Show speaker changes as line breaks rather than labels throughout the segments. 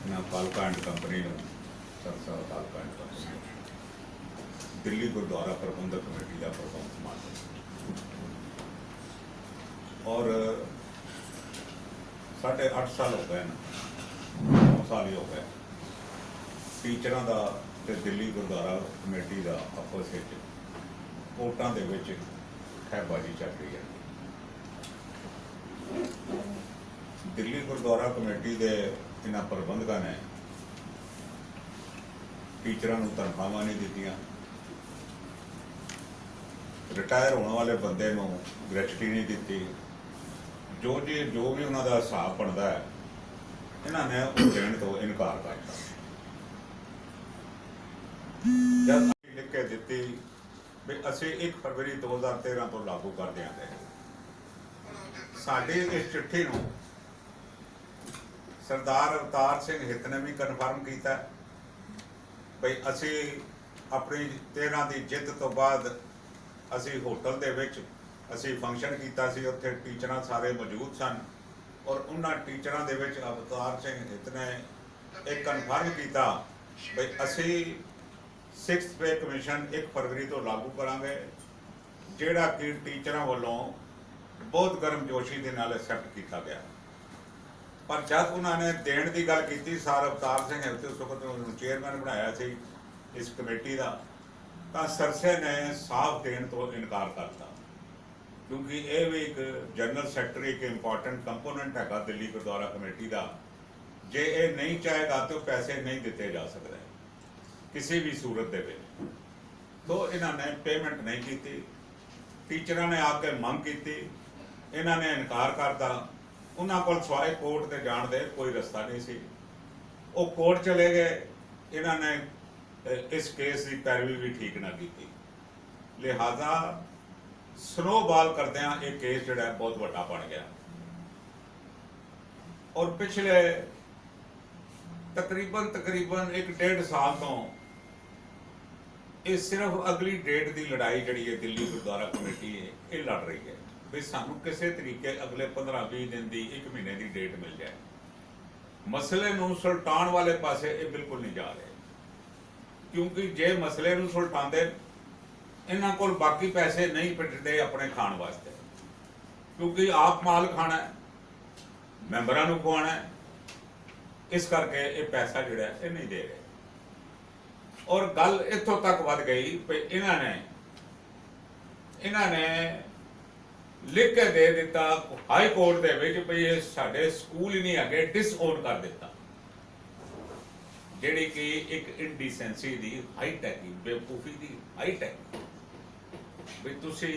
ना कालका and company Sarsa कालका एंड कंपनी दिल्ली गुरुद्वारा प्रबंधक कमेटी का प्रबंध संभाल और 8.5 साल हो गए ना 9 साल ही हो गए टीचर का ते दिल्ली गुरुद्वारा कमेटी का आपस कोर्टां दे विच खैबाजी चल रही है। दिल्ली गुरुद्वारा कमेटी के इन्हां प्रबंधकों ने टीचरों को तनख्वाहां नहीं दित्तियां, रिटायर होने वाले बंदे को ग्रेचुटी नहीं दी, जो भी उन्होंने हिसाब बनता है इन्होंने वो देने तो इनकार कर दिया। जब लिख के दी भी असी 1 फरवरी 2013 तो लागू कर देंगे, साड़ी इस चिट्ठी नूं सरदार अवतार सिंह हित ने भी कन्फर्म किया भाई असी अपनी 13 की जित तो बाद असी होटल दे विच असी फंक्शन किया, उत्थे टीचर सारे मौजूद सन और उन्होंने टीचरों के विच अवतार सिंह हित ने एक कन्फर्म किया भाई असी 6th पे कमीशन 1 फरवरी तो लागू करांगे, जिहड़ा कि टीचरों वालों बहुत गर्मजोशी के नाल एक्सैप्ट किया गया। पर जब उन्होंने देण की गल की सार अवतार सिंह है उस वक्त चेयरमैन बनाया सी इस कमेटी का, तो सरसे ने साफ देण तो इनकार करता क्योंकि यह भी एक जनरल सैकटरी एक इंपॉर्टेंट कंपोनेंट है दिल्ली गुरुद्वारा कमेटी का। जे ये नहीं चाहेगा तो पैसे नहीं दिते जा सकते किसी भी सूरत दे विच। तो इन्होंने पेमेंट नहीं की, टीचरों ने आके मंग की, इन्होंने इनकार करता, उन्होंने को सवाए कोर्ट से जाण दे कोई रस्ता नहीं सी, वो कोर्ट चले गए, इन्होंने इस केस की पैरवी भी ठीक ना की, लिहाजा स्नोबॉल करदियां ये केस जिहड़ा बहुत वड्डा बन गया और पिछले तकरीबन 1.5 साल तो ये सिर्फ अगली डेट की लड़ाई जी है दिल्ली गुरुद्वारा कमेटी है ये लड़ रही है भी सानू किसी तरीके अगले 15-20 दिन की 1 महीने की डेट मिल जाए। मसले नूं सुलटाण वाले पासे ये बिल्कुल नहीं जा रहे क्योंकि जे मसले नूं सुलटांदे इन्हां कोल बाकी पैसे नहीं पिटदे अपने खाण वास्ते, क्योंकि आप माल खाना है मैंबरां नूं खुआना है, इस करके ये पैसा जिहड़ा ये नहीं दे रहे। और गल इत्थों तक वध गई भी इन्होंने लिख के दे दिता हाई कोर्ट दे विच भी ये साडे स्कूल ही नहीं अगे डिसओन कर दिता, जिहड़ी कि एक इंडिसेंसी दी हाइट है, बेवकूफी दी हाइट है भी तुसी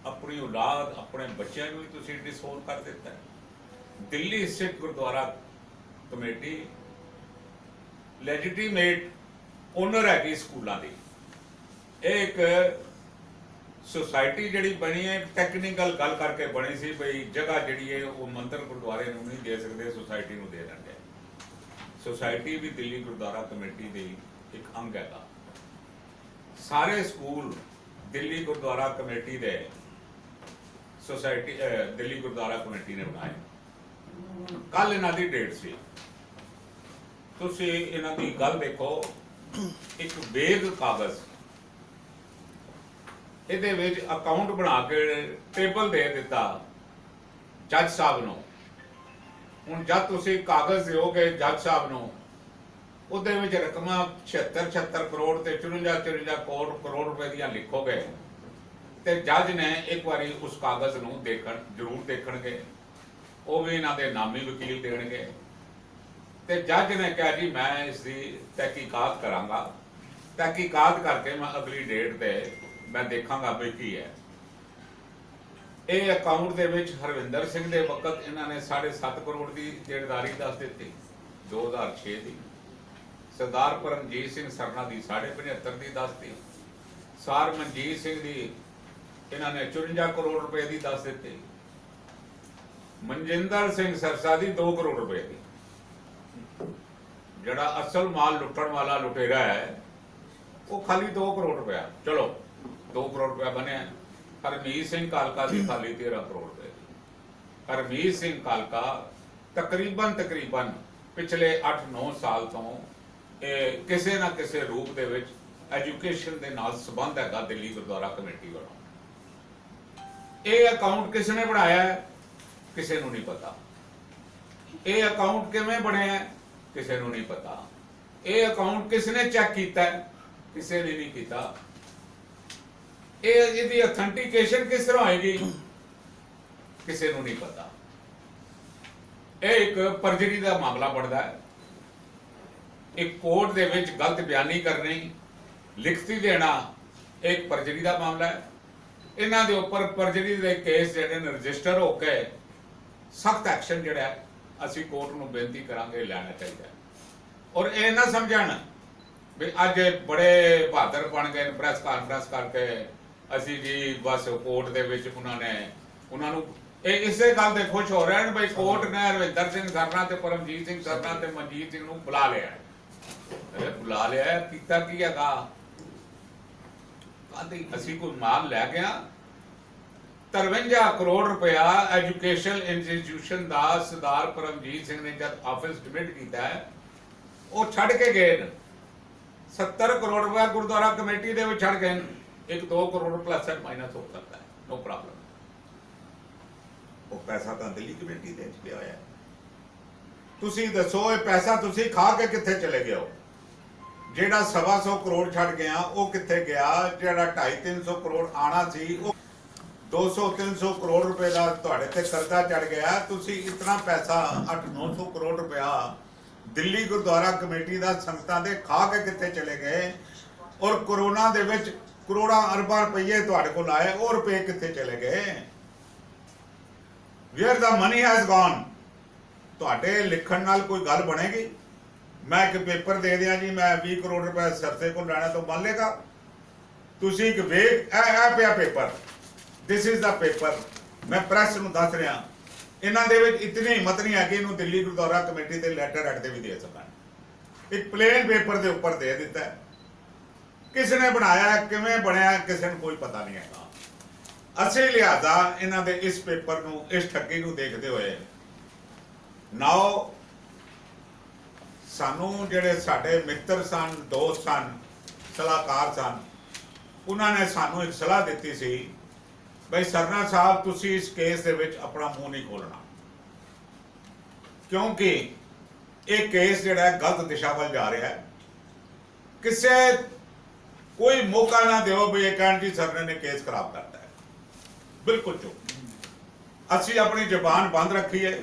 अपनी औलाद अपने बच्चों भी तुसी डिसओन कर दिता है। दिल्ली सिख गुरुद्वारा कमेटी लैजिटिमेट ओनर हैगी स्कूलों की, एक सोसाइटी जिहड़ी बनी है टैक्नीकल गल करके बनी सी भाई जगह जिहड़ी है वो मंदिर गुरुद्वारे नूं नहीं दे सकते सोसाइटी नूं दे देंगे। सोसाइटी भी दिल्ली गुरुद्वारा कमेटी की एक अंग है। सारे स्कूल दिल्ली गुरुद्वारा कमेटी दे सोसाइटी दिल्ली गुरुद्वारा कमेटी ने बनाए। कल इन्हां दी डेट सी, तुसीं इन्हां दी गल देखो, एक बेग कागज ਇਹਦੇ ਵਿੱਚ ਅਕਾਊਂਟ ਬਣਾ ਕੇ ਟੇਬਲ ਦੇ ਦਿੱਤਾ ਜੱਜ ਸਾਹਿਬ ਨੂੰ। ਹੁਣ ਜਦ ਤੁਸੀਂ ਕਾਗਜ਼ ਦਿਓਗੇ ਜੱਜ ਸਾਹਿਬ ਨੂੰ ਉਹਦੇ ਵਿੱਚ ਰਕਮਾਂ 76 ਕਰੋੜ ਤੇ 54 ਕਰੋੜ ਰੁਪਏ ਦੀਆਂ ਲਿਖੋਗੇ ਤੇ ਜੱਜ ਨੇ ਇੱਕ ਵਾਰੀ ਉਸ ਕਾਗਜ਼ ਨੂੰ ਜ਼ਰੂਰ ਦੇਖਣਗੇ, ਉਹ ਵੀ ਇਹਨਾਂ ਦੇ ਨਾਮੀ ਵਕੀਲ ਦੇਣਗੇ ਤੇ ਜੱਜ ਨੇ ਕਿਹਾ ਜੀ ਮੈਂ ਇਸ ਦੀ ਤਹਿਕੀਕਾਤ ਕਰਾਂਗਾ, ਤਹਿਕੀਕਾਤ ਕਰਕੇ मैं अगली डेट ਤੇ मैं देखांगा भी की है। ये अकाउंट दे विच हरविंदर सिंह दे वक्त इन्होंने 7.5 करोड़ की देणदारी दस दी 2006 की, सरदार परमजीत सिंह सरना की 75.5 की दस दी, सार मनजीत सिंह की इन्होंने 54 करोड़ रुपए की दस दी, मनजिंदर सिंह सरसा की 2 करोड़ रुपए की। जड़ा असल माल लुटन वाला लुटेरा है वो खाली 2 करोड़ रुपया, चलो 2 करोड़ रुपया बने। हरमीत सिंह कालका की खाली 13 करोड़ रुपए। हरमीत सिंह कालका तकरीबन पिछले 8-9 साल तो किसी ना किसी रूप दे विच एजुकेशन के नाल संबंध हैगा दिल्ली गुरुद्वारा कमेटी वालों। ये अकाउंट किसने बनाया है किसी नूं नहीं पता। ये अकाउंट किवें बने है किसी नूं नहीं पता। ये अकाउंट किसने चेक किया है किसी ने नहीं किया। ये ऑथेंटिकेशन किस तरह होएगी किसी नूं नहीं पता। एक परजरी का मामला बनता है। एक कोर्ट दे विच गलत बयानी करनी लिखती देना एक परजरी का मामला है। इन्हां दे उपर परजरी के केस जिहड़े ने रजिस्टर होके सख्त एक्शन जिहड़ा है असीं कोर्ट नूं बेनती करांगे लैना चाहिए। और ये ना समझण भी अज बड़े बहादुर बन गए प्रैस कॉन्फ्रेंस करके असीं जी बस कोर्ट दे विच उन्हां नूं इसे गल दे खुश हो रहे हैं भाई कोर्ट ने हरविंदर सिंह सरना ते परमजीत सिंह सरना ते मनजीत सिंह नूं बुला लिया। अरे बुला लिया कीता की हैगा असीं कोई माल लै गया 53 करोड़ रुपया एजुकेशन इंस्टीट्यूशन का सरदार परमजीत सिंह ने जब ऑफिस डिमिट किया है वो छड़ के गए। 70 करोड़ रुपया गुरुद्वारा कमेटी दे छड़ गए। 1-2 करोड़ प्लस एंड माइनस हो सकता है नो प्रॉब्लम। वो पैसा तो दिल्ली कमेटी दे पिया होया। तुसीं दसो ये पैसा तुसीं खा के कित्थे चले गए हो। जेड़ा 125 करोड़ छड़ गया वो कित्थे गया। जेड़ा 250-300 करोड़ आना सी वो 200-300 करोड़ रुपए का तुहाडे ते कर्जा चढ़ गया। तुसीं इतना पैसा 800-900 करोड़ रुपया दिल्ली गुरुद्वारा कमेटी का संगतां दे खा के कित्थे चले गए। और कोरोना दे विच करोड़ां अरबां रुपये तुहाडे कोल आए वो रुपये कित्थे चले गए। Where the money has gone. तुहाडे लिखण नाल कोई गल बनेगी। मैं एक पेपर दे दिया जी मैं 20 करोड़ रुपए सरसे को लैना तो मान लेगा। तुसीं एक वेग ए पिया paper this is the paper मैं प्रैस नूं दस रहा। इन्हां दे विच इतनी हिम्मत नहीं है कि इनू दिल्ली गुरुद्वारा कमेटी ते लैटर हेड ते भी दे सकन। एक प्लेन पेपर के उपर दे दिता है। किसने बनाया किवें बनया किसी को कोई पता नहीं है। असीं लिहाजा इन्हां दे इस पेपर नूं इस ठगी नूं देखते हुए नाओ सानू जिहड़े साडे मित्र सन दोस्त सन सलाहकार सन उन्होंने सानू एक सलाह दी सी भाई सरना साहब तुसीं इस केस दे विच अपना मूँह नहीं खोलना क्योंकि ये केस जिहड़ा गलत दिशा वल जा रहा है। किसे कोई मौका ना दो भी ये कहण जी सरने ने केस खराब करता है। बिल्कुल चुप। असी अपनी जबान बंद रखी है।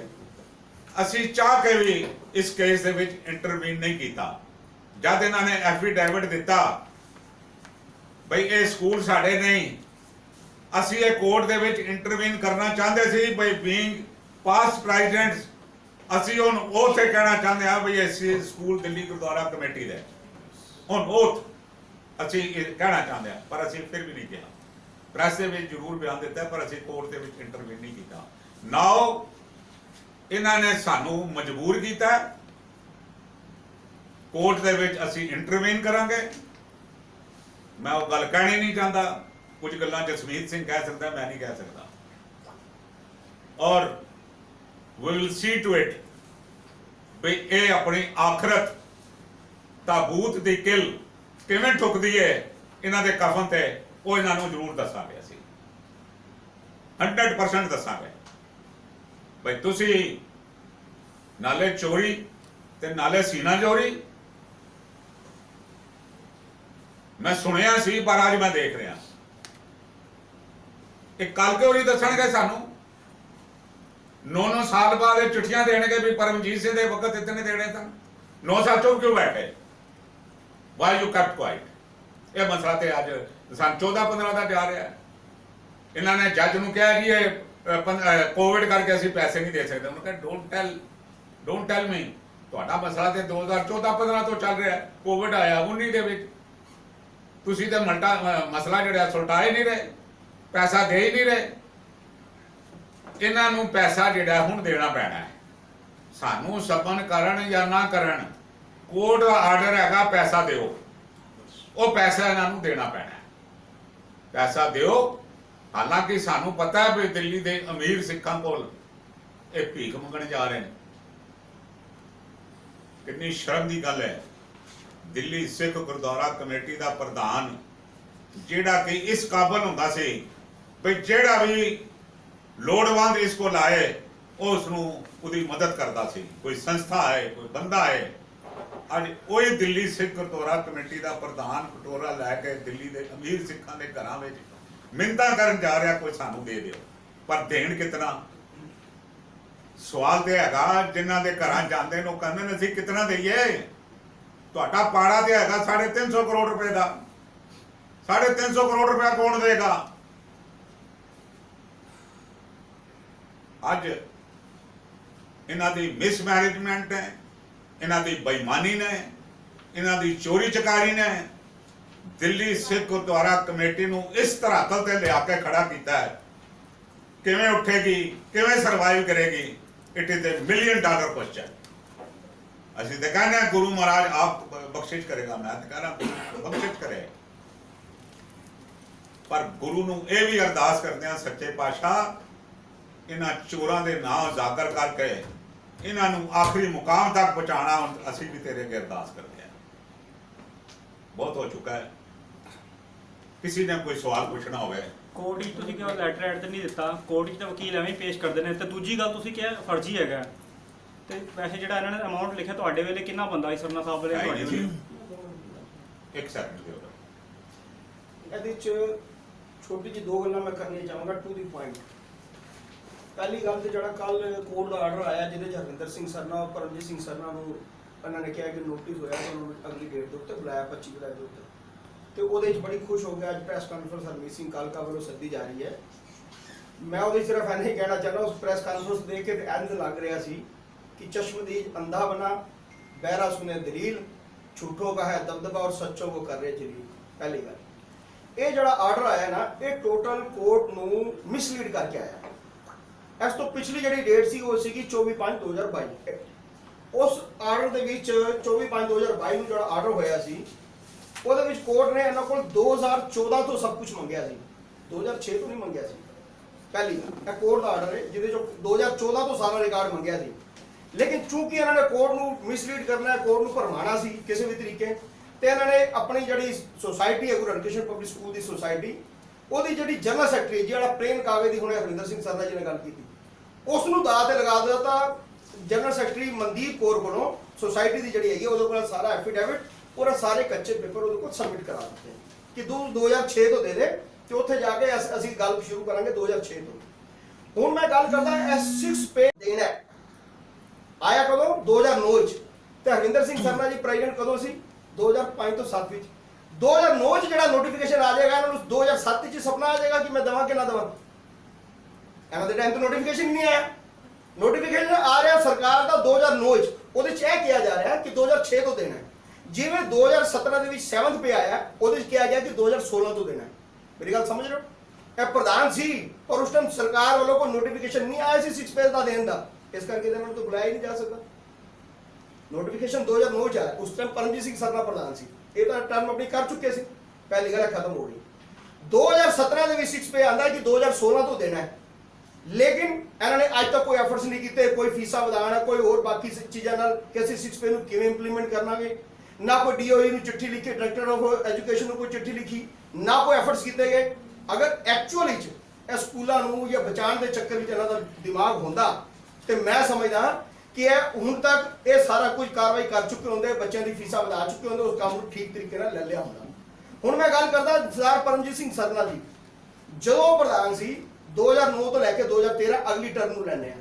असी चाह के भी इस केस दे विच इंटरवीन नहीं किया। जब इन्होंने एफिडेविट दिता भाई ये स्कूल साडे नहीं असी ये कोर्ट दे विच इंटरवीन करना चाहते सी भाई बीइंग पास्ट प्रेसिडेंट्स असी हुण ओथ कहना चाहते हैं भाई इस स्कूल दिल्ली गुरुद्वारा कमेटी दे हुण ओथ असी कहना चाहते हैं पर असी फिर भी नहीं कहा। प्रैस दे विच जरूर बयान दिता पर असी कोर्ट दे विच इंटरवीन नहीं किया। नाउ इन्होंने सानू मजबूर किया कोर्ट दे विच असी इंटरवीन करांगे। मैं वो गल कहनी नहीं चाहता। कुछ गल्लां जसमीत सिंह कह सकता मैं नहीं कह सकता। और we will see to it भी ये अपनी आखरत ताबूत दी किल किवें ठुकदी है इन्हां दे कफन ते वो इन्हां नूं जरूर दसांगे। असीं 100% दसांगे भाई तुसीं नाले चोरी ते नाले सीना चोरी। मैं सुनिया सी पर आज मैं देख रहा कल क्यों नहीं दसणगे सानू। 9 साल बाद चिट्ठियां देणगे भी परमजीत सिंह दे वक्त इतने देने सन। 9 साल चुप क्यों बैठे वाई यू केप्ट क्वाइट। यह मसला तो अज सन 14-15 का जा रहा है। इन्होंने जज नूं कहा जी कोविड करके असीं पैसे नहीं दे सकते। उन्होंने कहा डोंट टेल मी तुहाडा मसला तो 2014-15 तो चल रहा है। कोविड आया 19 दे विच तुसीं ते मसला जिहड़ा सुलटा ही नहीं रहे पैसा दे ही नहीं रहे। इन्हां नूं पैसा जिहड़ा हुण देना पैना है। सानू सबन करन या ना करन कोर्ट का आर्डर हैगा पैसा दिओ। वो पैसा इन्हां नूं देना पैना है। पैसा दिओ। हालांकि सानू पता है भी दिल्ली के अमीर सिखां कोल भीख मंगण जा रहे हैं। ਕਿੰਨੀ ਸ਼ਰਮ ਦੀ ਗੱਲ ਹੈ। ਦਿੱਲੀ ਸਿੱਖ ਗੁਰਦੁਆਰਾ ਕਮੇਟੀ ਦਾ ਪ੍ਰਧਾਨ ਜਿਹੜਾ ਕਿ ਇਸ ਕਾਬਲ ਹੁੰਦਾ ਸੀ ਵੀ ਜਿਹੜਾ ਵੀ ਲੋੜਵੰਦ ਇਸ ਕੋਲ ਆਏ ਉਸ ਨੂੰ ਉਹਦੀ ਮਦਦ ਕਰਦਾ ਸੀ। ਕੋਈ ਸੰਸਥਾ ਹੈ, ਕੋਈ ਬੰਦਾ ਹੈ, ਅੱਜ ਉਹੀ ਦਿੱਲੀ ਸਿੱਖ ਗੁਰਦੁਆਰਾ ਕਮੇਟੀ ਦਾ ਪ੍ਰਧਾਨ ਕਟੋਰਾ ਲੈ ਕੇ ਦਿੱਲੀ ਦੇ ਅਮੀਰ ਸਿੱਖਾਂ ਦੇ ਘਰਾਂ ਵਿੱਚ ਮਿੰਨਤਾਂ ਕਰਨ ਜਾ ਰਿਹਾ, ਕੋਈ ਸਾਨੂੰ ਦੇ ਦਿਓ। ਪਰ ਦੇਣ ਕਿਤਨਾ? ਸਵਾਲ ਤੇ ਹੈਗਾ, ਜਿਨ੍ਹਾਂ ਦੇ ਘਰਾਂ ਜਾਂਦੇ ਨੇ ਉਹ ਕਹਿੰਦੇ ਨੇ ਅਸੀਂ ਕਿਤਨਾ ਦੇਈਏ। ਤੁਹਾਡਾ ਪਾੜਾ ਤੇ ਹੈਗਾ 350 ਕਰੋੜ ਰੁਪਏ ਦਾ, 350 ਕਰੋੜ ਰੁਪਇਆ ਕੌਣ ਦੇਗਾ? ਅੱਜ ਇਹਨਾਂ ਦੀ ਮਿਸਮੈਨੇਜਮੈਂਟ ਹੈ, ਇਹਨਾਂ ਦੀ ਬੇਈਮਾਨੀ ਨੇ, ਇਹਨਾਂ ਦੀ ਚੋਰੀ ਚਕਾਰੀ ਨੇ ਦਿੱਲੀ ਸਿੱਖ ਗੁਰਦੁਆਰਾ ਕਮੇਟੀ ਨੂੰ ਇਸ ਧਰਾਤਲ ਤੇ ਲਿਆ ਕੇ ਖੜਾ ਕੀਤਾ ਹੈ। ਕਿਵੇਂ ਉੱਠੇਗੀ, ਕਿਵੇਂ ਸਰਵਾਈਵ ਕਰੇਗੀ? It is $1 million question. ਅਸੀਂ ਤਾਂ ਕਹਿੰਦੇ ਹਾਂ ਗੁਰੂ ਮਹਾਰਾਜ ਆਪ ਬਖਸ਼ਿਸ਼ ਕਰੇਗਾ, ਮੈਂ ਤਾਂ ਕਹਿੰਦਾ ਬਖਸ਼ਿਸ਼ ਕਰੇ। ਪਰ ਗੁਰੂ ਨੂੰ ਇਹ ਵੀ ਅਰਦਾਸ ਕਰਦੇ ਹਾਂ, ਸੱਚੇ ਪਾਤਸ਼ਾਹ ਇਹਨਾਂ ਚੋਰਾਂ ਦੇ ਨਾਂ ਉਜਾਗਰ ਕਰਕੇ ਇਹਨਾਂ ਨੂੰ ਆਖਰੀ ਮੁਕਾਮ ਤੱਕ ਪਹੁੰਚਾਉਣਾ। ਅਸੀਂ ਵੀ ਤੇਰੇ ਅੱਗੇ ਅਰਦਾਸ ਕਰਦੇ ਹਾਂ। ਬਹੁਤ ਹੋ ਚੁੱਕਾ ਹੈ। ਕਿਸੇ ਨੇ ਕੋਈ ਸਵਾਲ ਪੁੱਛਣਾ ਹੋਵੇ?
ਕੋਰਟ ਵਿੱਚ ਤੁਸੀਂ ਕਿਹਾ ਲੈਟਰ ਐਡ ਤੇ ਨਹੀਂ ਦਿੱਤਾ, ਕੋਰਟ ਵਿੱਚ ਤਾਂ ਵਕੀਲ ਐਵੇਂ ਹੀ ਪੇਸ਼ ਕਰਦੇ ਨੇ। ਤੇ ਦੂਜੀ ਗੱਲ ਤੁਸੀਂ ਕਿਹਾ ਫਰਜ਼ੀ ਹੈਗਾ, ਤੇ ਵੈਸੇ ਜਿਹੜਾ ਇਹਨਾਂ ਨੇ ਅਮਾਉਂਟ ਲਿਖਿਆ ਤੁਹਾਡੇ ਵੇਲੇ ਕਿੰਨਾ ਬੰਦਾ ਸੀ ਸਰਨਾ ਸਾਹਿਬ ਵੇਲੇ, ਤੁਹਾਡੇ ਵੇਲੇ?
ਇੱਕ ਸੈਕਿੰਡ ਦਿਓ।
ਇਹਦੇ ਚ ਛੋਟੀ ਜਿਹੀ ਦੋ ਗੱਲਾਂ ਮੈਂ ਕਰਨੀਆਂ ਚਾਹਾਂਗਾ, ਟੂ ਦੀ ਪੁਆਇੰਟ। ਪਹਿਲੀ ਗੱਲ ਤੇ ਜਿਹੜਾ ਕੱਲ ਕੋਰਟ ਦਾ ਆਰਡਰ ਆਇਆ ਜਿਹਦੇ ਚ ਹਰਵਿੰਦਰ ਸਿੰਘ ਸਰਨਾ, ਪਰਮਜੀਤ ਸਿੰਘ ਸਰਨਾ ਨੂੰ ਇਹਨਾਂ ਨੇ ਕਿਹਾ ਕਿ ਨੋਟਿਸ ਹੋਇਆ ਕਿ ਉਹਨੂੰ ਅਗਲੀ ਡੇਟ ਦੇ ਉੱਤੇ ਬੁਲਾਇਆ 25 ਜੁਲਾਈ ਦੇ ਉੱਤੇ, ਤੇ ਉਹਦੇ ਚ ਬੜੀ ਖੁਸ਼ ਹੋ ਗਿਆ। ਅੱਜ ਪ੍ਰੈਸ ਕਾਨਫਰੰਸ ਹਰਮੀਤ ਸਿੰਘ ਕਾਲਕਾ ਵੱਲੋਂ ਸੱਦੀ ਜਾ ਰਹੀ ਹੈ। ਮੈਂ ਉਹਦੇ ਸਿਰਫ ਐਨਾ ਹੀ ਕਹਿਣਾ ਚਾਹੁੰਦਾ, ਉਸ ਪ੍ਰੈਸ ਕਾਨਫਰੰਸ ਦੇਖ ਕੇ ਇੰਝ ਲੱਗ ਰਿਹਾ ਸੀ कि चश्मदीद अंधा बना, बहरा सुने दलील, झूठों का है दबदबा और सच्चों को कर रहे जलील। पहली गल ये जड़ा आर्डर आया ना, ये टोटल कोर्ट नू मिसलीड करके आया। इस तो पिछली जड़ी डेट सी वो सी 24/5/2022। उस आर्डर दे विच 24/5/2022 नू जड़ा आर्डर होया सी ਉਹਦੇ ਵਿੱਚ ਕੋਰਟ ਨੇ ਇਹਨਾਂ ਕੋਲ 2014 ਤੋਂ ਸਭ ਕੁਝ ਮੰਗਿਆ ਸੀ, 2006 ਤੋਂ ਨਹੀਂ ਮੰਗਿਆ ਸੀ। ਪਹਿਲੀ ਗੱਲ ਇਹ ਕੋਰਟ ਦਾ ਆਰਡਰ ਹੈ ਜਿਹਦੇ ਚੋਂ 2014 ਤੋਂ ਸਾਰਾ ਰਿਕਾਰਡ ਮੰਗਿਆ ਸੀ। ਲੇਕਿਨ ਚੂੰਕਿ ਇਹਨਾਂ ਨੇ ਕੋਰਟ ਨੂੰ ਮਿਸਲੀਡ ਕਰਨਾ ਹੈ, ਕੋਰਟ ਨੂੰ ਭਰਮਾਣਾ ਸੀ ਕਿਸੇ ਵੀ ਤਰੀਕੇ, ਤੇ ਇਹਨਾਂ ਨੇ ਆਪਣੀ ਜਿਹੜੀ ਸੁਸਾਇਟੀ ਹੈ ਗੁਰੂ ਹਰਕ੍ਰਿਸ਼ਨ ਪਬਲਿਕ ਸਕੂਲ ਦੀ ਸੁਸਾਇਟੀ, ਉਹਦੀ ਜਿਹੜੀ ਜਨਰਲ ਸੈਕਟਰੀ ਜਿਹੜਾ ਪ੍ਰੇਮ ਕਾਵੇ ਦੀ ਹੁਣੇ ਹਰਵਿੰਦਰ ਸਿੰਘ ਸਰਨਾ ਜੀ ਨੇ ਗੱਲ ਕੀਤੀ, ਉਸ ਨੂੰ ਦਾਅ ਤੇ ਲਗਾ ਦਿੱਤਾ। ਜਨਰਲ ਸੈਕਟਰੀ ਮਨਦੀਪ ਕੌਰ ਕੋਲੋਂ ਸੁਸਾਇਟੀ ਦੀ ਜਿਹੜੀ ਹੈਗੀ ਉਹਦੇ ਕੋਲ ਸਾਰਾ ਐਫੀਡੇਵਿਟ और सारे कच्चे पेपर वो सबमिट करा देते हैं कि 2006 तो दे दे, तो उत्थे जाके असीं गल शुरू करांगे 2006 तो। हुण मैं गल करदा S6 पे देना आया कदों 2009 च, ते हरविंदर सिंह सरना जी प्रेजिडेंट कदों सी 2005 तो 7 विच। 2009 च जिहड़ा नोटिफिकेशन आ जाएगा इन्हां नूं 2007 च सपना आ जाएगा कि मैं देवां कि ना देवां। इन्हां दे टाइम तो नोटिफिकेशन ही नहीं आया। नोटिफिकेशन आ रहा सरकार दा 2009 च, ਉਹਦੇ ਚ ਇਹ ਕਿਹਾ ਜਾ ਰਿਹਾ ਕਿ 2006 ਤੋਂ ਦੇਣਾ ਹੈ। ਜਿਵੇਂ 2017 ਦੇ ਵਿੱਚ 7th पे ਆਇਆ ਉਹਦੇ ਚ ਕਿਹਾ ਗਿਆ ਕਿ 2016 ਤੋਂ ਦੇਣਾ ਹੈ। ਮੇਰੀ ਗੱਲ ਸਮਝ ਰਹੇ ਹੋ? ਇਹ ਪ੍ਰਧਾਨ ਸੀ ਪਰ ਉਸ ਟਾਈਮ ਸਰਕਾਰ ਵੱਲੋਂ ਕੋਈ ਨੋਟੀਫਿਕੇਸ਼ਨ ਨਹੀਂ ਆਇਆ ਸੀ 6 ਪੇਜ ਦਾ ਦੇਣ ਦਾ, ਇਸ ਕਰਕੇ ਇਹਨਾਂ ਨੂੰ ਤਾਂ ਬੁਲਾਇਆ ਹੀ ਨਹੀਂ ਜਾ ਸਕਦਾ। ਨੋਟੀਫਿਕੇਸ਼ਨ 2009 ਚ ਆਇਆ, ਉਸ ਟਾਈਮ ਪਰਮਜੀਤ ਸਿੰਘ ਸਰਨਾ ਪ੍ਰਧਾਨ ਸੀ, ਇਹ ਤਾਂ ਟਰਮ ਆਪਣੀ ਕਰ ਚੁੱਕੇ ਸੀ, ਪਹਿਲੀ ਗੱਲ ਖਤਮ ਹੋ ਗਈ। 2017 ਦੇ ਵਿੱਚ 6 ਪੇ ਆਂਦਾ ਕਿ 2016 ਤੋਂ ਦੇਣਾ ਹੈ, ਲੇਕਿਨ ਇਹਨਾਂ ਨੇ ਅੱਜ ਤੱਕ ਕੋਈ ਐਫਰਟਸ ਨਹੀਂ ਕੀਤੇ, ਕੋਈ ਫੀਸਾਂ ਵਧਾਉਣਾ, ਕੋਈ ਹੋਰ ਬਾਕੀ ਚੀਜ਼ਾਂ ਨਾਲ ਕਿ ਅਸੀਂ 6 ਪੇ ਨੂੰ ਕਿਵੇਂ ਇੰਪਲੀਮੈਂਟ ਕਰਨਾਗੇ। ਨਾ ਕੋਈ DOE ਨੂੰ ਚਿੱਠੀ ਲਿਖੀ, ਡਾਇਰੈਕਟਰ ਆਫ ਐਜੂਕੇਸ਼ਨ ਨੂੰ ਕੋਈ ਚਿੱਠੀ ਲਿਖੀ, ਨਾ ਕੋਈ ਐਫਰਟਸ ਕੀਤੇ ਗਏ। ਅਗਰ ਐਕਚੁਅਲੀ ਚ ਇਹ ਸਕੂਲਾਂ ਨੂੰ ਜਾਂ ਬਚਾਉਣ ਦੇ ਚੱਕਰ ਵਿੱਚ ਇਹਨਾਂ ਦਾ ਦਿਮਾਗ ਹੁੰਦਾ ਤੇ ਮੈਂ ਸਮਝਦਾ ਕਿ ਇਹ ਹੁਣ ਤੱਕ ਇਹ ਸਾਰਾ ਕੁਝ ਕਾਰਵਾਈ ਕਰ ਚੁੱਕੇ ਹੁੰਦੇ, ਬੱਚਿਆਂ ਦੀ ਫੀਸਾਂ ਵਧਾ ਚੁੱਕੇ ਹੁੰਦੇ, ਉਸ ਕੰਮ ਨੂੰ ਠੀਕ ਤਰੀਕੇ ਨਾਲ ਲੈ ਲਿਆ ਹੁੰਦਾ। ਹੁਣ ਮੈਂ ਗੱਲ ਕਰਦਾ ਸਰਦਾਰ ਪਰਮਜੀਤ ਸਿੰਘ ਸਰਨਾ ਜੀ ਜਦੋਂ ਪ੍ਰਧਾਨ ਸੀ 2009 ਤੋਂ ਲੈ ਕੇ 2013 ਅਗਲੀ ਟਰਮ ਨੂੰ ਲੈਣੇ ਆ।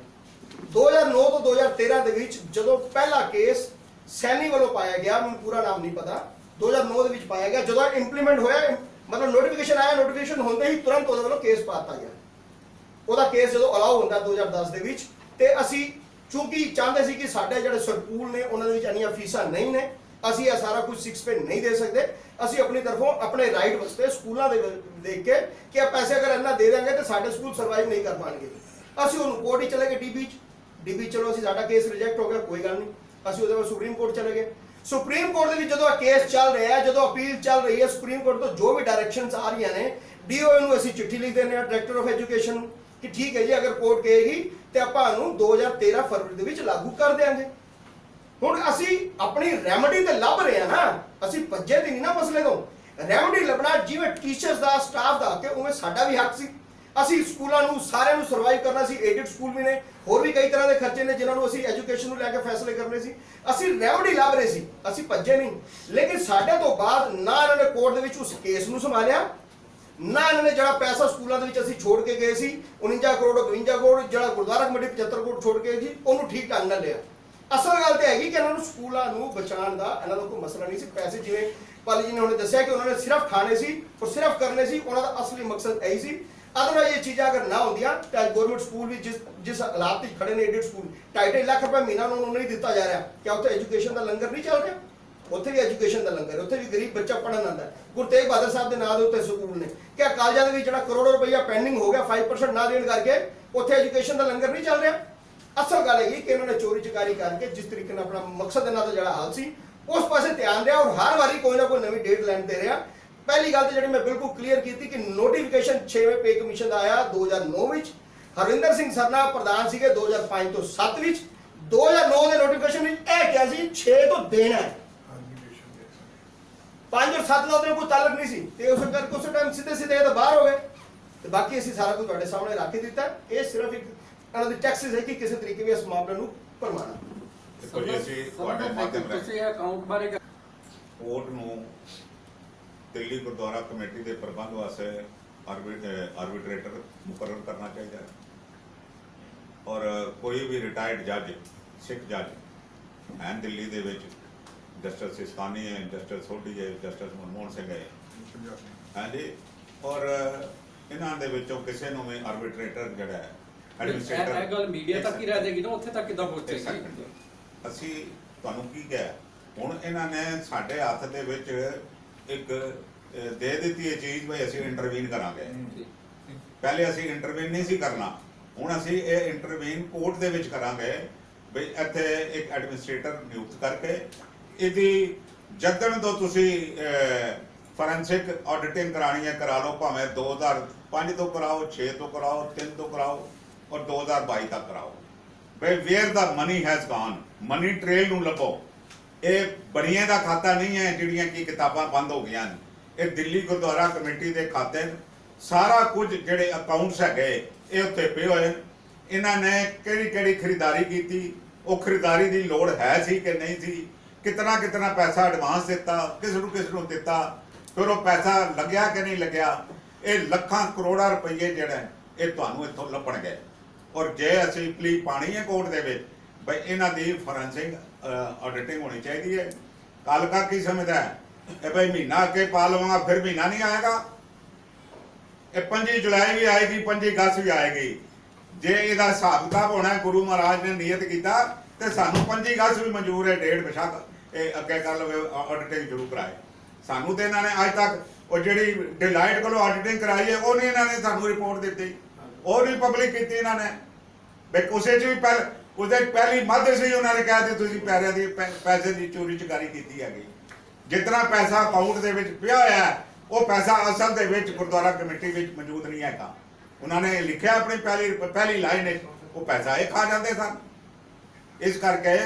2009 ਤੋਂ 2013 ਦੇ ਵਿੱਚ ਜਦੋਂ ਪਹਿਲਾ ਕੇਸ ਸੈਣੀ ਵੱਲੋਂ ਪਾਇਆ ਗਿਆ, ਮੈਨੂੰ ਪੂਰਾ ਨਾਮ ਨਹੀਂ ਪਤਾ, 2009 ਦੇ ਵਿੱਚ ਪਾਇਆ ਗਿਆ, ਜਦੋਂ ਇੰਪਲੀਮੈਂਟ ਹੋਇਆ ਮਤਲਬ ਨੋਟੀਫਿਕੇਸ਼ਨ ਆਇਆ, ਨੋਟੀਫਿਕੇਸ਼ਨ ਹੁੰਦੇ ਹੀ ਤੁਰੰਤ ਉਹਦੇ ਵੱਲੋਂ ਕੇਸ ਪਾਤਾ ਗਿਆ। ਉਹਦਾ ਕੇਸ ਜਦੋਂ ਅਲਾਉ ਹੁੰਦਾ 2010 ਦੇ ਵਿੱਚ, ਤੇ ਅਸੀਂ ਚੂੰਕਿ ਚਾਹੁੰਦੇ ਸੀ ਕਿ ਸਾਡੇ ਜਿਹੜੇ ਸਕੂਲ ਨੇ ਉਹਨਾਂ ਦੇ ਵਿੱਚ ਇੰਨੀਆਂ ਫੀਸਾਂ ਨਹੀਂ ਨੇ, ਅਸੀਂ ਇਹ ਸਾਰਾ ਕੁਝ 6 ਪੇ ਨਹੀਂ ਦੇ ਸਕਦੇ, ਅਸੀਂ ਆਪਣੀ ਤਰਫੋਂ ਆਪਣੇ ਰਾਈਟ ਵਾਸਤੇ ਸਕੂਲਾਂ ਦੇ ਦੇਖ ਕੇ ਕਿ ਇਹ ਪੈਸੇ ਅਗਰ ਇੰਨਾ ਦੇ ਦੇਂਗੇ ਤਾਂ ਸਾਡੇ ਸਕੂਲ ਸਰਵਾਈਵ ਨਹੀਂ ਕਰ ਪਾਣਗੇ, ਅਸੀਂ ਉਹਨੂੰ ਕੋਰਟ ਹੀ ਚਲੇ ਗਏ, DB ਚਲੋ ਅਸੀਂ ਸਾਡਾ ਕੇਸ ਰਿਜੈਕਟ ਹੋ ਗਿਆ, ਕੋਈ ਗੱਲ ਨਹੀਂ, ਅਸੀਂ ਉਹਦੇ ਬਾਅਦ ਸੁਪਰੀਮ ਕੋਰਟ ਚਲੇ ਗਏ। ਸੁਪਰੀਮ ਕੋਰਟ ਦੇ ਵਿੱਚ ਜਦੋਂ ਇਹ ਕੇਸ ਚੱਲ ਰਿਹਾ ਹੈ, ਜਦੋਂ ਅਪੀਲ ਚੱਲ ਰਹੀ ਹੈ, ਸੁਪਰੀਮ ਕੋਰਟ ਤੋਂ ਜੋ ਵੀ ਡਾਇਰੈਕਸ਼ਨਸ ਆ ਰਹੀਆਂ ਨੇ, DOE ਨੂੰ ਅਸੀਂ ਚਿੱਠੀ ਲਿਖ ਦਿੰਦੇ ਹਾਂ, ਡਾਇਰੈਕਟਰ ਆਫ ਐਜੂਕੇਸ਼ਨ ਨੂੰ, ਕਿ ਠੀਕ ਹੈ ਜੀ ਅਗਰ ਕੋਰਟ ਕਹੇਗੀ ਤੇ ਆਪਾਂ ਨੂੰ 2013 ਫਰਵਰੀ ਦੇ ਵਿੱਚ ਲਾਗੂ ਕਰ ਦੇਵਾਂਗੇ। ਹੁਣ ਅਸੀਂ ਆਪਣੀ ਰੈਮਡੀ ਤੇ ਲੱਭ ਰਹੇ ਆ ਨਾ, ਅਸੀਂ ਭੱਜੇ ਤੇ ਨਹੀਂ ਨਾ ਮਸਲੇ ਤੋਂ। ਰੈਮਡੀ ਲੱਭਣਾ ਜਿਵੇਂ ਟੀਚਰਸ ਦਾ, ਸਟਾਫ ਦਾ, ਕਿ ਉਵੇਂ ਸਾਡਾ ਵੀ ਹੱਕ ਸੀ। ਅਸੀਂ ਸਕੂਲਾਂ ਨੂੰ ਸਾਰਿਆਂ ਨੂੰ ਸਰਵਾਈਵ ਕਰਨਾ ਸੀ, ਏਡਡ ਸਕੂਲ ਵੀ ਨੇ, ਹੋਰ ਵੀ ਕਈ ਤਰ੍ਹਾਂ ਦੇ ਖਰਚੇ ਨੇ ਜਿਨ੍ਹਾਂ ਨੂੰ ਅਸੀਂ ਐਜੂਕੇਸ਼ਨ ਨੂੰ ਲੈ ਕੇ ਫੈਸਲੇ ਕਰਨੇ ਸੀ। ਅਸੀਂ ਰੈਮਡੀ ਲੱਭ ਰਹੇ ਸੀ, ਅਸੀਂ ਭੱਜੇ ਨਹੀਂ। ਲੇਕਿਨ ਸਾਡੇ ਤੋਂ ਬਾਅਦ ਨਾ ਇਹਨਾਂ ਨੇ ਕੋਰਟ ਦੇ ਵਿੱਚ ਉਸ ਕੇਸ ਨੂੰ ਸੰਭਾਲਿਆ, ਨਾ ਇਹਨਾਂ ਨੇ ਜਿਹੜਾ ਪੈਸਾ ਸਕੂਲਾਂ ਦੇ ਵਿੱਚ ਅਸੀਂ ਛੋੜ ਕੇ ਗਏ ਸੀ 49 ਕਰੋੜ 52 ਕਰੋੜ, ਜਿਹੜਾ ਗੁਰਦੁਆਰਾ ਕਮੇਟੀ 75 ਕਰੋੜ ਛੋੜ ਕੇ ਗਈ ਸੀ, ਉਹਨੂੰ ਠੀਕ ਢੰਗ ਨਾਲ ਲਿਆ। ਅਸਲ ਗੱਲ ਤੇ ਹੈਗੀ ਕਿ ਇਹਨਾਂ ਨੂੰ ਸਕੂਲਾਂ ਨੂੰ ਬਚਾਉਣ ਦਾ ਇਹਨਾਂ ਦਾ ਕੋਈ ਮਸਲਾ ਨਹੀਂ ਸੀ। ਪੈਸੇ ਜਿਵੇਂ ਪਾਲੀ ਜੀ ਨੇ ਹੁਣੇ ਦੱਸਿਆ ਕਿ ਉਹਨਾਂ ਨੇ ਸਿਰਫ ਖਾਣੇ ਸੀ ਔਰ ਸਿਰਫ ਕਰਨੇ ਸੀ, ਉਹਨਾਂ ਦਾ ਅਸਲੀ ਮਕਸਦ ਇਹੀ ਸੀ। ਅਦਰਵਾਈਜ਼ ਇਹ ਚੀਜ਼ਾਂ ਅਗਰ ਨਾ ਹੁੰਦੀਆਂ ਤਾਂ ਗਵਰਨਮੈਂਟ ਸਕੂਲ ਵੀ ਜਿਸ ਹਾਲਾਤ ਵਿੱਚ ਖੜੇ ਨੇ, ਏਡਡ ਸਕੂਲ 2.5 ਲੱਖ ਰੁਪਏ ਮਹੀਨਾ ਨੂੰ ਨਹੀਂ ਦਿੱਤਾ ਜਾ ਰਿਹਾ, ਕਿ ਉੱਥੇ ਐਜੂਕੇਸ਼ਨ ਦਾ ਲੰਗਰ ਨਹੀਂ ਚੱਲ ਰਿਹਾ? ਉੱਥੇ ਵੀ ਐਜੂਕੇਸ਼ਨ ਦਾ ਲੰਗਰ, ਉੱਥੇ ਵੀ ਗਰੀਬ ਬੱਚਾ ਪੜ੍ਹਨ ਆਉਂਦਾ। ਗੁਰੂ ਤੇਗ ਬਹਾਦਰ ਸਾਹਿਬ ਦੇ ਨਾਂ ਦੇ ਉੱਤੇ ਸਕੂਲ ਨੇ, ਕਿ ਕਾਲਜਾਂ ਦੇ ਵਿੱਚ ਜਿਹੜਾ ਕਰੋੜਾਂ ਰੁਪਈਆ ਪੈਂਡਿੰਗ ਹੋ ਗਿਆ 5% ਨਾ ਦੇਣ ਕਰਕੇ, ਉੱਥੇ ਐਜੂਕੇਸ਼ਨ ਦਾ ਲੰਗਰ ਨਹੀਂ ਚੱਲ ਰਿਹਾ। ਅਸਲ ਗੱਲ ਇਹ ਕਿ ਇਹਨਾਂ ਨੇ ਚੋਰੀ ਚਕਾਰੀ ਕਰਕੇ ਜਿਸ ਤਰੀਕੇ ਨਾਲ ਆਪਣਾ ਮਕਸਦ ਇਹਨਾਂ ਦਾ ਜਿਹੜਾ ਹਾਲ ਸੀ ਉਸ ਪਾਸੇ ਧਿਆਨ ਰਿਹਾ, ਔਰ ਹਰ ਵਾਰੀ ਕੋਈ ਨਾ ਕੋਈ ਨਵੀਂ ਡੇਟ ਲਾਈਨ ਤੇ ਰਿਹਾ। ਪਹਿਲੀ ਗੱਲ ਤੇ ਜਿਹੜੀ ਮੈਂ ਬਿਲਕੁਲ ਕਲੀਅਰ ਕੀਤੀ ਕਿ ਨੋਟੀਫਿਕੇਸ਼ਨ 6ਵੇਂ ਪੇ ਕਮਿਸ਼ਨ ਦਾ ਆਇਆ 2009 ਵਿੱਚ, ਹਰਵਿੰਦਰ ਸਿੰਘ ਸਰਨਾ ਪ੍ਰਧਾਨ ਸੀਗੇ 2005 ਤੋਂ 7 ਵਿੱਚ। 2009 ਦੇ ਨੋਟੀਫਿਕੇਸ਼ਨ ਵਿੱਚ ਇਹ ਕਿਹਾ ਸੀ 6 ਤੋਂ ਦੇਣਾ ਹੈ, 5 ਔਰ 7 ਦਾ ਉਹਦੇ ਕੋਈ ਤਾਲੁਕ ਨਹੀਂ ਸੀ, ਤੇ ਉਸ ਕਰਕੇ ਉਸ ਟਾਈਮ ਸਿੱਧੇ ਸਿੱਧੇ ਇਹ ਤਾਂ ਬਾਹਰ ਹੋ ਗਏ। ਤੇ ਬਾਕੀ ਅਸੀਂ ਸਾਰਾ ਕੁਝ ਤੁਹਾਡੇ ਸਾਹਮਣੇ ਰੱਖ ਹੀ ਦਿੱਤਾ। ਇਹ ਸਿਰਫ ਇੱਕ ਇਹਨਾਂ ਦੀ ਟੈਕਸਿਸ ਹੈ ਕਿ ਕਿਸੇ ਤਰੀਕੇ ਵੀ ਇਸ ਮਾਮਲੇ ਨੂੰ ਭਰਮਾਣਾ।
ਦੇਖੋ ਜੀ, ਅਸੀਂ ਤੁਹਾਡੇ ਮਾਧਿਅਮ ਰਾਹੀਂ
ਤੁਸੀਂ ਅਕਾਊਂਟ ਬਾਰੇ
ਕੋਰਟ ਨੂੰ ਦਿੱਲੀ ਗੁਰਦੁਆਰਾ ਕਮੇਟੀ ਦੇ ਪ੍ਰਬੰਧ ਵਾਸਤੇ ਆਰਬਿਟਰੇਟਰ ਮੁਕਰਰ ਕਰਨਾ ਚਾਹੀਦਾ ਹੈ, ਔਰ ਕੋਈ ਵੀ ਰਿਟਾਇਰਡ ਜੱਜ, ਸਿੱਖ ਜੱਜ ਹੈ ਦਿੱਲੀ ਦੇ ਵਿੱਚ, ਜਸਟਿਸ ਸਿਸਤਾਨੀ ਹੈ, ਜਸਟਿਸ ਸੋਢੀ ਹੈ, ਜਸਟਿਸ ਮਨਮੋਹਨ ਸਿੰਘ ਹੈ, ਹਾਂਜੀ, ਔਰ ਇਹਨਾਂ ਦੇ ਵਿੱਚੋਂ ਕਿਸੇ ਨੂੰ ਵੀ ਆਰਬਿਟਰੇਟਰ ਜਿਹੜਾ ਹੈ ਐਡਮਿਨਿਸਟ੍ਰੇਟਰ,
ਇਹ ਗੱਲ ਮੀਡੀਆ ਤੱਕ ਹੀ ਰਹਿ ਜਾਏਗੀ ਨਾ, ਉੱਥੇ ਤੱਕ ਕਿੱਦਾਂ ਪਹੁੰਚੇਗੀ?
ਅਸੀਂ ਤੁਹਾਨੂੰ ਕੀ ਕਿਹਾ, ਹੁਣ ਇਹਨਾਂ ਨੇ ਸਾਡੇ ਹੱਥ ਦੇ ਵਿੱਚ ਇੱਕ ਦੇ ਦਿੱਤੀ ਇਹ ਚੀਜ਼ ਵੀ ਅਸੀਂ ਇੰਟਰਵੀਨ ਕਰਾਂਗੇ। ਪਹਿਲੇ ਅਸੀਂ ਇੰਟਰਵੀਨ ਨਹੀਂ ਸੀ ਕਰਨਾ, ਹੁਣ ਅਸੀਂ ਇਹ ਇੰਟਰਵੀਨ ਕੋਰਟ ਦੇ ਵਿੱਚ ਕਰਾਂਗੇ ਵੀ ਇੱਥੇ ਇੱਕ ਐਡਮਿਨਿਸਟ੍ਰੇਟਰ ਨਿਯੁਕਤ ਕਰਕੇ ਇਹਦੀ ਜਦਨ ਤੋਂ ਤੁਸੀਂ ਫੋਰੈਂਸਿਕ ਆਡਿਟਿੰਗ ਕਰਾਣੀ ਹੈ ਕਰਾ ਲਓ, ਭਾਵੇਂ 2005 ਤੋਂ ਕਰਾਓ, 6 ਤੋਂ ਕਰਾਓ, 3 ਤੋਂ ਕਰਾਓ ਔਰ 2022 ਤੱਕ ਕਰਾਓ। ਬਈ where the money has gone, money trail ਨੂੰ ਲੱਭੋ। ਇਹ ਬਣੀਏ ਦਾ ਖਾਤਾ ਨਹੀਂ ਹੈ ਜਿਹੜੀਆਂ ਕੀ ਕਿਤਾਬਾਂ ਬੰਦ ਹੋ ਗਈਆਂ ਨੇ, ਇਹ ਦਿੱਲੀ ਗੁਰਦੁਆਰਾ ਕਮੇਟੀ ਦੇ ਖਾਤੇ ਸਾਰਾ ਕੁਝ ਜਿਹੜੇ ਅਕਾਊਂਟਸ ਹੈਗੇ ਇਹ ਉੱਤੇ ਪਏ ਹੋਏ। ਇਹਨਾਂ ਨੇ ਕਿਹੜੀ ਕਿਹੜੀ ਖਰੀਦਾਰੀ ਕੀਤੀ, ਉਹ ਖਰੀਦਾਰੀ ਦੀ ਲੋੜ ਹੈ ਸੀ ਕਿ ਨਹੀਂ ਸੀ, ਕਿਤਨਾ ਕਿਤਨਾ ਪੈਸਾ ਐਡਵਾਂਸ ਦਿੱਤਾ, ਕਿਸ ਨੂੰ ਦਿੱਤਾ, ਫਿਰ ਉਹ ਪੈਸਾ ਲੱਗਿਆ ਕਿ ਨਹੀਂ ਲੱਗਿਆ। ਇਹ ਲੱਖਾਂ ਕਰੋੜਾਂ ਰੁਪਏ ਜਿਹੜਾ ਇਹ ਤੁਹਾਨੂੰ ਇੱਥੋਂ ਲੱਭਣਗੇ। ਔਰ ਜੇ ਅਸੀਂ ਪਲੀ ਪਾਣੀ ਹੈ ਕੋਰਟ ਦੇ ਵਿੱਚ ਬਈ ਇਹਨਾਂ ਦੀ ਫੋਰੈਂਸਿਕ ਆਡਿਟਿੰਗ ਹੋਣੀ ਚਾਹੀਦੀ ਹੈ। ਕੱਲ ਕਾ ਕੀ ਸਮਝਦਾ ਹੈ ਇਹ ਬਈ ਮਹੀਨਾ ਅੱਗੇ ਪਾ ਲਵਾਂਗਾ ਫਿਰ ਮਹੀਨਾ ਨਹੀਂ ਆਏਗਾ। ਇਹ 25 ਜੁਲਾਈ ਵੀ ਆਏਗੀ, 25 ਅਗਸਤ ਵੀ ਆਏਗੀ। ਜੇ ਇਹਦਾ ਹਿਸਾਬ ਕਿਤਾਬ ਹੋਣਾ, ਗੁਰੂ ਮਹਾਰਾਜ ਨੇ ਨੀਅਤ ਕੀਤਾ ਤੇ ਸਾਨੂੰ 25 ਅਗਸਤ ਵੀ ਮਨਜ਼ੂਰ ਹੈ, ਡੇਟ ਬਿਸ਼ੱਕ ਇਹ ਅੱਗੇ ਕਰ ਲਵੇ, ਆਡਿਟਿੰਗ ਜ਼ਰੂਰ ਕਰਾਏ। ਸਾਨੂੰ ਤੇ ਇਹਨਾਂ ਨੇ ਅੱਜ ਤੱਕ ਉਹ ਜਿਹੜੀ ਡਿਲਾਈਟ ਕੋਲੋਂ ਆਡਿਟਿੰਗ ਕਰਾਈ ਹੈ ਉਹ ਨਹੀਂ ਇਹਨਾਂ ਨੇ ਸਾਨੂੰ ਰਿਪੋਰਟ ਦਿੱਤੀ, ਉਹ ਨਹੀਂ ਪਬਲਿਕ ਕੀਤੀ ਇਹਨਾਂ ਨੇ। ਬਈ ਉਸੇ 'ਚ ਵੀ ਉਹਦੇ ਪਹਿਲੀ ਮੱਧ ਸੀ ਉਹਨਾਂ ਨੇ ਕਿਹਾ ਕਿ ਤੁਸੀਂ ਪੈਸੇ ਦੀ ਚੋਰੀ ਚਕਾਰੀ ਕੀਤੀ ਹੈਗੀ। ਜਿਤਨਾ ਪੈਸਾ ਅਕਾਊਂਟ ਦੇ ਵਿੱਚ ਪਿਆ ਹੋਇਆ ਉਹ ਪੈਸਾ ਅਸਲ ਦੇ ਵਿੱਚ ਗੁਰਦੁਆਰਾ ਕਮੇਟੀ ਵਿੱਚ ਮੌਜੂਦ ਨਹੀਂ ਹੈਗਾ। ਉਹਨਾਂ ਨੇ ਲਿਖਿਆ ਆਪਣੀ ਪਹਿਲੀ ਲਾਈਨ ਵਿੱਚ, ਉਹ ਪੈਸਾ ਇਹ ਖਾ ਜਾਂਦੇ ਸਨ। ਇਸ ਕਰਕੇ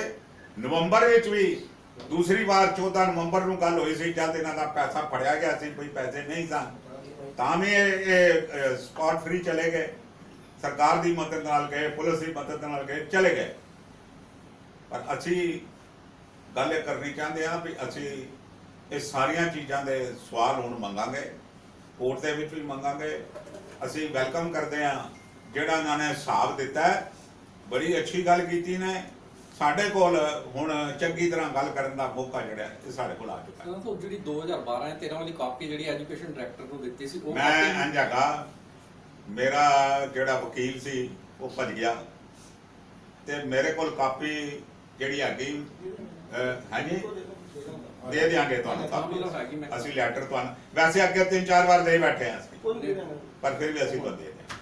ਨਵੰਬਰ ਵਿੱਚ ਵੀ ਦੂਸਰੀ ਵਾਰ 14 ਨਵੰਬਰ ਨੂੰ ਗੱਲ ਹੋਈ ਸੀ, ਜਦ ਇਹਨਾਂ ਦਾ ਪੈਸਾ ਫੜਿਆ ਗਿਆ ਸੀ, ਕੋਈ ਪੈਸੇ ਨਹੀਂ ਸਨ, ਤਾਂ ਵੀ ਇਹ ਸਪੌਟ ਫ੍ਰੀ ਚਲੇ ਗਏ। ਸਰਕਾਰ ਦੀ ਮਦਦ ਨਾਲ ਗਏ, ਪੁਲਿਸ ਦੀ ਮਦਦ ਨਾਲ ਗਏ, ਚਲੇ ਗਏ। ਪਰ ਅਸੀਂ ਗੱਲ ਇਹ ਕਰਨੀ ਚਾਹੁੰਦੇ ਹਾਂ ਵੀ ਅਸੀਂ ਇਹ ਸਾਰੀਆਂ ਚੀਜ਼ਾਂ ਦੇ ਸਵਾਲ ਹੁਣ ਮੰਗਾਂਗੇ, ਕੋਰਟ ਦੇ ਵਿੱਚ ਵੀ ਮੰਗਾਂਗੇ। ਅਸੀਂ ਵੈਲਕਮ ਕਰਦੇ ਹਾਂ ਜਿਹੜਾ ਇਹਨਾਂ ਨੇ ਹਿਸਾਬ ਦਿੱਤਾ ਹੈ, ਬੜੀ ਅੱਛੀ ਗੱਲ ਕੀਤੀ ਨੇ। ਸਾਡੇ ਕੋਲ ਹੁਣ ਚੰਗੀ ਤਰ੍ਹਾਂ ਗੱਲ ਕਰਨ ਦਾ ਮੌਕਾ ਜਿਹੜਾ ਇਹ ਸਾਡੇ ਕੋਲ ਆ ਚੁੱਕਾ ਹੈ।
ਜਿਹੜੀ 2012-13 ਵਾਲੀ ਕਾਪੀ ਜਿਹੜੀ ਐਜੂਕੇਸ਼ਨ ਡਾਇਰੈਕਟਰ ਨੂੰ ਦਿੱਤੀ ਸੀ, ਉਹ
ਮੈਂ ਇੰਝ ਹੈਗਾ, ਮੇਰਾ ਜਿਹੜਾ ਵਕੀਲ ਸੀ ਉਹ ਭੱਜ ਗਿਆ ਤੇ ਮੇਰੇ ਕੋਲ ਕਾਪੀ ਜਿਹੜੀ ਹੈਗੀ ਹਾਂਜੀ ਦੇ ਦਿਆਂਗੇ ਤੁਹਾਨੂੰ ਕਾਪੀ। ਅਸੀਂ ਲੈਟਰ ਤੁਹਾਨੂੰ ਵੈਸੇ ਅੱਗੇ 3-4 ਵਾਰ ਦੇ ਬੈਠੇ ਹਾਂ ਅਸੀਂ, ਪਰ ਫਿਰ ਵੀ ਅਸੀਂ ਤੁਹਾਨੂੰ ਦੇ ਦਿਆਂਗੇ।